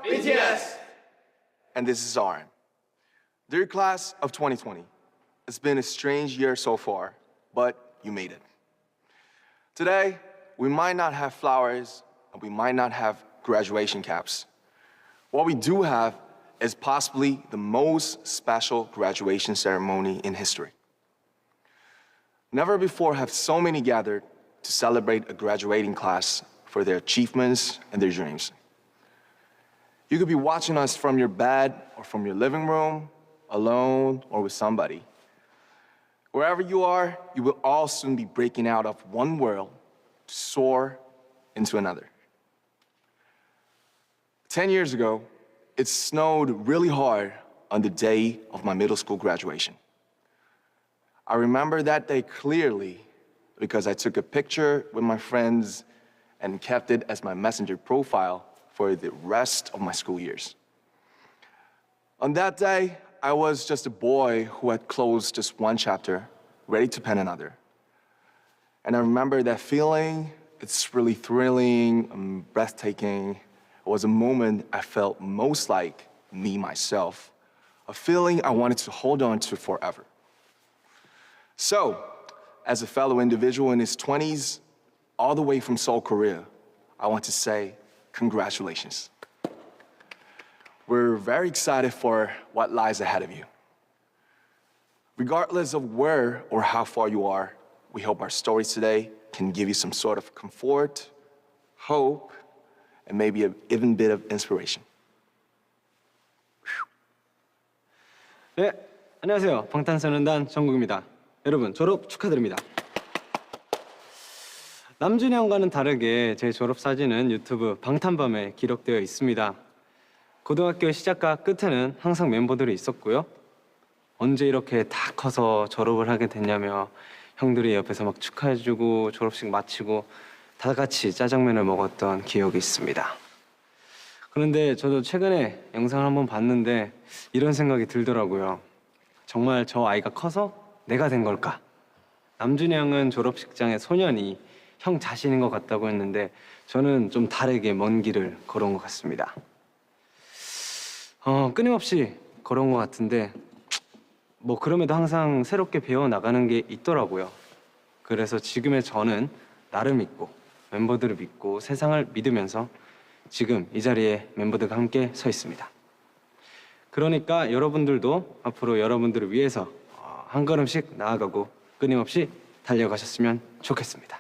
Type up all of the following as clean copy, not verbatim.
BTS! And this is RM. Dear class of 2020, it's been a strange year so far, but you made it. Today, we might not have flowers, and we might not have graduation caps. What we do have is possibly the most special graduation ceremony in history. Never before have so many gathered to celebrate a graduating class for their achievements and their dreams. You could be watching us from your bed or from your living room, alone or with somebody. Wherever you are, you will all soon be breaking out of one world to soar into another. 10 years ago, it snowed really hard on the day of my middle school graduation. I remember that day clearly because I took a picture with my friends and kept it as my messenger profile for the rest of my school years. On that day, I was just a boy who had closed just one chapter, ready to pen another. And I remember that feeling. It's really thrilling and breathtaking. It was a moment I felt most like me, myself, a feeling I wanted to hold on to forever. So, as a fellow individual in his 20s, all the way from Seoul, Korea, I want to say congratulations. We're very excited for what lies ahead of you. Regardless of where or how far you are, we hope our stories today can give you some sort of comfort, hope, and maybe an even bit of inspiration. 네, 안녕하세요. 방탄소년단 정국입니다. 여러분, 졸업 축하드립니다. 남준이 형과는 다르게 제 졸업 사진은 유튜브 방탄밤에 기록되어 있습니다. 고등학교 시작과 끝에는 항상 멤버들이 있었고요. 언제 이렇게 다 커서 졸업을 하게 됐냐며 형들이 옆에서 막 축하해주고 졸업식 마치고 다 같이 짜장면을 먹었던 기억이 있습니다. 그런데 저도 최근에 영상을 한번 봤는데 이런 생각이 들더라고요. 정말 저 아이가 커서 내가 된 걸까? 남준이 형은 졸업식장의 소년이 형 자신인 것 같다고 했는데 저는 좀 다르게 먼 길을 걸어온 것 같습니다. 끊임없이 걸어온 것 같은데 뭐 그럼에도 항상 새롭게 배워나가는 게 있더라고요. 그래서 지금의 저는 나를 믿고 멤버들을 믿고 세상을 믿으면서 지금 이 자리에 멤버들과 함께 서 있습니다. 그러니까 여러분들도 앞으로 여러분들을 위해서 한 걸음씩 나아가고 끊임없이 달려가셨으면 좋겠습니다.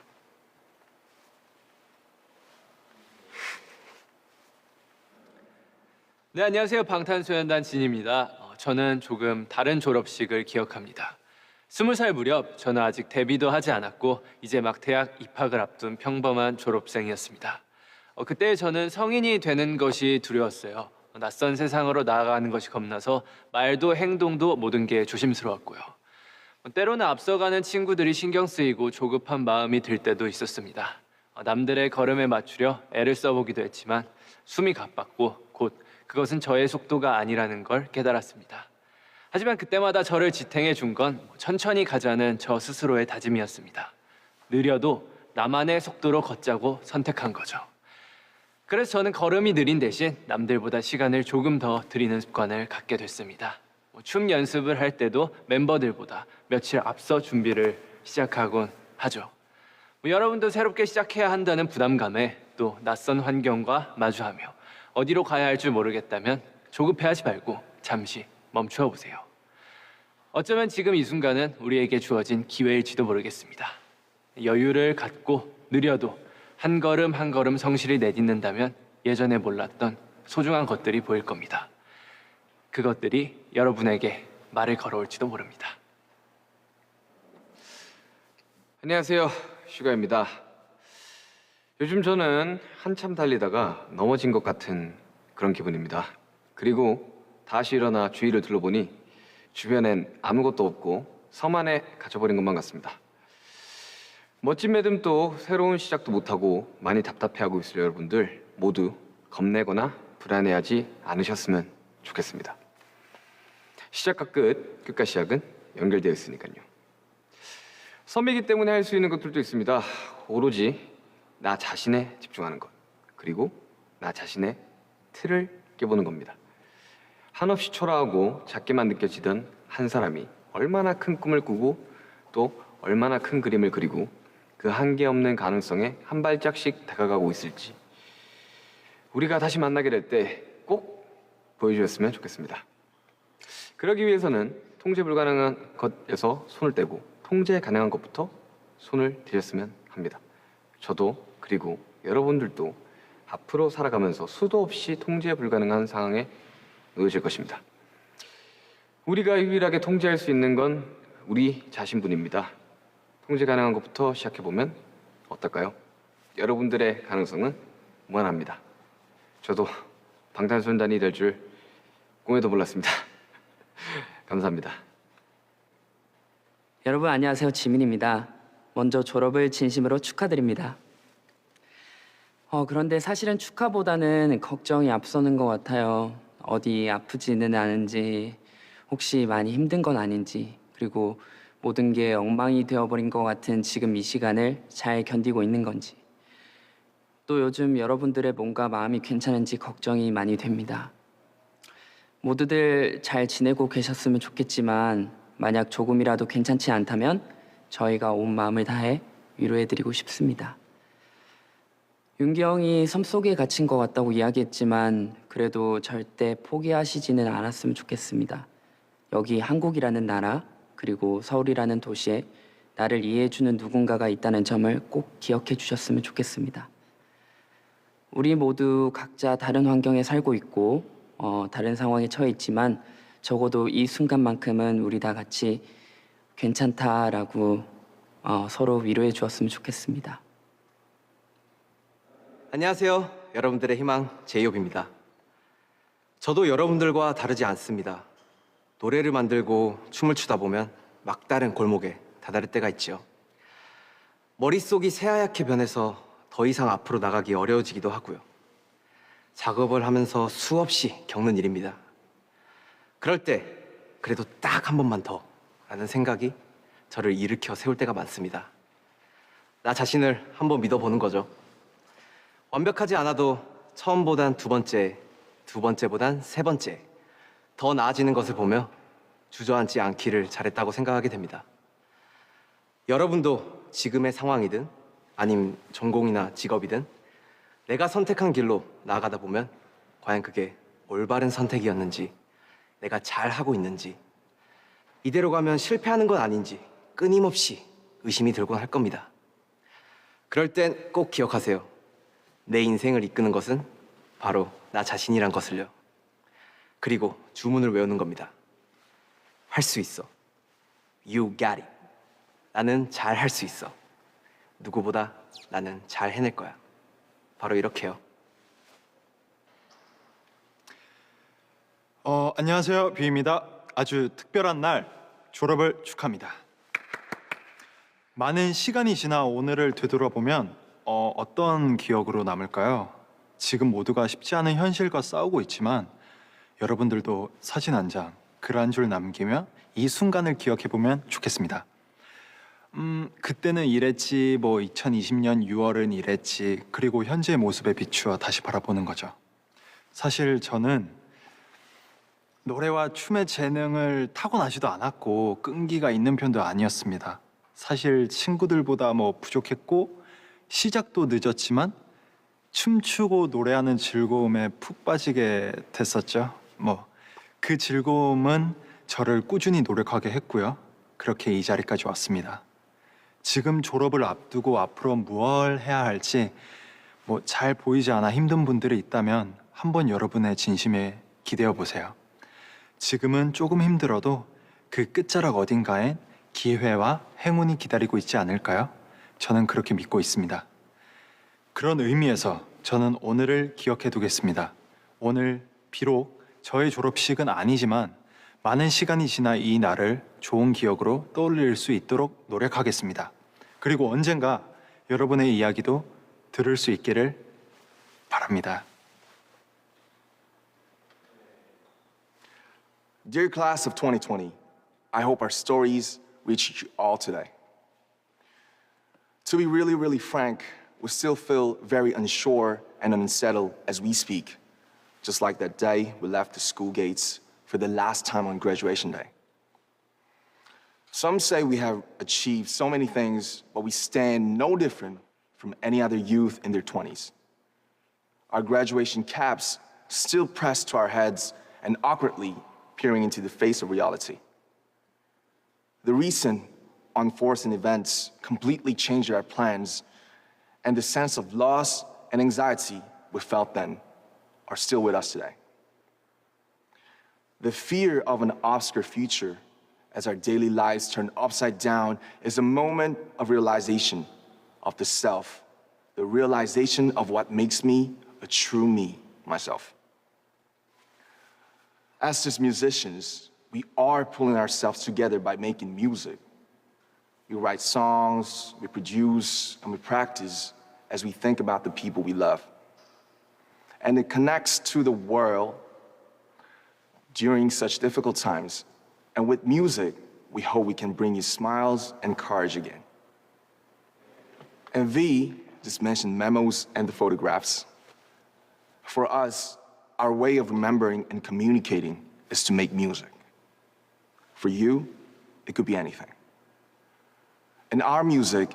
네, 안녕하세요. 방탄소년단 진입니다. 저는 조금 다른 졸업식을 기억합니다. 20살 무렵 저는 아직 데뷔도 하지 않았고 이제 막 대학 입학을 앞둔 평범한 졸업생이었습니다. 그때 저는 성인이 되는 것이 두려웠어요. 낯선 세상으로 나아가는 것이 겁나서 말도 행동도 모든 게 조심스러웠고요. 때로는 앞서가는 친구들이 신경 쓰이고 조급한 마음이 들 때도 있었습니다. 남들의 걸음에 맞추려 애를 써보기도 했지만 숨이 가빴고 곧 그것은 저의 속도가 아니라는 걸 깨달았습니다. 하지만 그때마다 저를 지탱해 준 건 천천히 가자는 저 스스로의 다짐이었습니다. 느려도 나만의 속도로 걷자고 선택한 거죠. 그래서 저는 걸음이 느린 대신 남들보다 시간을 조금 더 들이는 습관을 갖게 됐습니다. 춤 연습을 할 때도 멤버들보다 며칠 앞서 준비를 시작하곤 하죠. 여러분도 새롭게 시작해야 한다는 부담감에 또 낯선 환경과 마주하며 어디로 가야 할 줄 모르겠다면 조급해하지 말고 잠시 멈추어 보세요. 어쩌면 지금 이 순간은 우리에게 주어진 기회일지도 모르겠습니다. 여유를 갖고 느려도 한 걸음 한 걸음 성실히 내딛는다면 예전에 몰랐던 소중한 것들이 보일 겁니다. 그것들이 여러분에게 말을 걸어올지도 모릅니다. 안녕하세요, 슈가입니다. 요즘 저는 한참 달리다가 넘어진 것 같은 그런 기분입니다. 그리고 다시 일어나 주위를 둘러보니 주변엔 아무것도 없고 섬 안에 갇혀버린 것만 같습니다. 멋진 매듭도 새로운 시작도 못하고 많이 답답해하고 있을 여러분들 모두 겁내거나 불안해하지 않으셨으면 좋겠습니다. 시작과 끝과 시작은 연결되어 있으니까요. 섬이기 때문에 할 수 있는 것들도 있습니다. 오로지 나 자신에 집중하는 것, 그리고 나 자신의 틀을 깨보는 겁니다. 한없이 초라하고 작게만 느껴지던 한 사람이 얼마나 큰 꿈을 꾸고 또 얼마나 큰 그림을 그리고 그 한계 없는 가능성에 한 발짝씩 다가가고 있을지 우리가 다시 만나게 될 때 꼭 보여주셨으면 좋겠습니다. 그러기 위해서는 통제 불가능한 것에서 손을 떼고 통제 가능한 것부터 손을 대셨으면 합니다. 저도 그리고 여러분들도 앞으로 살아가면서 수도 없이 통제 불가능한 상황에 놓여질 것입니다. 우리가 유일하게 통제할 수 있는 건 우리 자신뿐입니다. 통제 가능한 것부터 시작해보면 어떨까요? 여러분들의 가능성은 무한합니다. 저도 방탄소년단이 될 줄 꿈에도 몰랐습니다. 감사합니다. 여러분 안녕하세요. 지민입니다. 먼저 졸업을 진심으로 축하드립니다. 그런데 사실은 축하보다는 걱정이 앞서는 것 같아요. 어디 아프지는 않은지, 혹시 많이 힘든 건 아닌지, 그리고 모든 게 엉망이 되어버린 것 같은 지금 이 시간을 잘 견디고 있는 건지. 또 요즘 여러분들의 몸과 마음이 괜찮은지 걱정이 많이 됩니다. 모두들 잘 지내고 계셨으면 좋겠지만 만약 조금이라도 괜찮지 않다면 저희가 온 마음을 다해 위로해드리고 싶습니다. 윤기 형이 섬 속에 갇힌 것 같다고 이야기했지만 그래도 절대 포기하시지는 않았으면 좋겠습니다. 여기 한국이라는 나라 그리고 서울이라는 도시에 나를 이해해주는 누군가가 있다는 점을 꼭 기억해 주셨으면 좋겠습니다. 우리 모두 각자 다른 환경에 살고 있고 다른 상황에 처해 있지만 적어도 이 순간만큼은 우리 다 같이 괜찮다라고 서로 위로해 주었으면 좋겠습니다. 안녕하세요. 여러분들의 희망 제이홉입니다. 저도 여러분들과 다르지 않습니다. 노래를 만들고 춤을 추다 보면 막다른 골목에 다다를 때가 있죠. 머릿속이 새하얗게 변해서 더 이상 앞으로 나가기 어려워지기도 하고요. 작업을 하면서 수없이 겪는 일입니다. 그럴 때 그래도 딱 한 번만 더 라는 생각이 저를 일으켜 세울 때가 많습니다. 나 자신을 한번 믿어보는 거죠. 완벽하지 않아도 처음보단 두 번째, 두 번째보단 세 번째 더 나아지는 것을 보며 주저앉지 않기를 잘했다고 생각하게 됩니다. 여러분도 지금의 상황이든 아님 전공이나 직업이든 내가 선택한 길로 나아가다 보면 과연 그게 올바른 선택이었는지 내가 잘하고 있는지 이대로 가면 실패하는 건 아닌지 끊임없이 의심이 들곤 할 겁니다. 그럴 땐 꼭 기억하세요. 내 인생을 이끄는 것은 바로 나 자신이란 것을요. 그리고 주문을 외우는 겁니다. 할 수 있어. You got it. 나는 잘 할 수 있어. 누구보다 나는 잘 해낼 거야. 바로 이렇게요. 안녕하세요. 뷰입니다. 아주 특별한 날 졸업을 축하합니다. 많은 시간이 지나 오늘을 되돌아보면 어떤 기억으로 남을까요? 지금 모두가 쉽지 않은 현실과 싸우고 있지만 여러분들도 사진 한 장, 글 한 줄 남기며 이 순간을 기억해보면 좋겠습니다. 그때는 이랬지, 2020년 6월은 이랬지, 그리고 현재의 모습에 비추어 다시 바라보는 거죠. 사실 저는 노래와 춤의 재능을 타고나지도 않았고 끈기가 있는 편도 아니었습니다. 사실 친구들보다 부족했고 시작도 늦었지만 춤추고 노래하는 즐거움에 푹 빠지게 됐었죠. 그 즐거움은 저를 꾸준히 노력하게 했고요. 그렇게 이 자리까지 왔습니다. 지금 졸업을 앞두고 앞으로 무엇을 해야 할지 잘 보이지 않아 힘든 분들이 있다면 한번 여러분의 진심에 기대어 보세요. 지금은 조금 힘들어도 그 끝자락 어딘가엔 기회와 행운이 기다리고 있지 않을까요? 저는 그렇게 믿고 있습니다. 그런 의미에서 저는 오늘을 기억해 두겠습니다. 오늘 비록 저의 졸업식은 아니지만 많은 시간이 지나 이 날을 좋은 기억으로 떠올릴 수 있도록 노력하겠습니다. 그리고 언젠가 여러분의 이야기도 들을 수 있기를 바랍니다. Dear class of 2020, I hope our stories reach you all today. To be really, really frank, we still feel very unsure and unsettled as we speak, just like that day we left the school gates for the last time on graduation day. Some say we have achieved so many things, but we stand no different from any other youth in their 20s. Our graduation caps still pressed to our heads and awkwardly peering into the face of reality. The recent unforeseen events completely changed our plans, and the sense of loss and anxiety we felt then are still with us today. The fear of an obscure future as our daily lives turn upside down is a moment of realization of the self, the realization of what makes me a true me, myself. As just musicians, we are pulling ourselves together by making music. We write songs, we produce, and we practice as we think about the people we love. And it connects to the world during such difficult times. And with music, we hope we can bring you smiles and courage again. And V just mentioned memos and the photographs. For us, our way of remembering and communicating is to make music. For you, it could be anything. In our music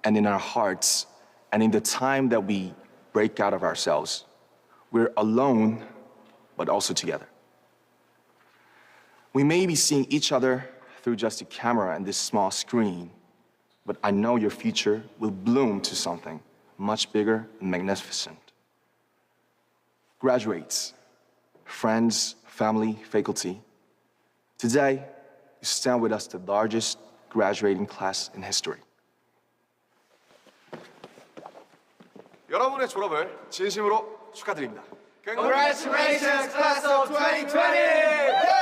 and in our hearts and in the time that we break out of ourselves, we're alone, but also together. We may be seeing each other through just a camera and this small screen, but I know your future will bloom to something much bigger and magnificent. Graduates, friends, family, faculty, today, you stand with us the largest graduating class in history. 여러분의 졸업을 진심으로 축하드립니다. Congratulations, class of 2020!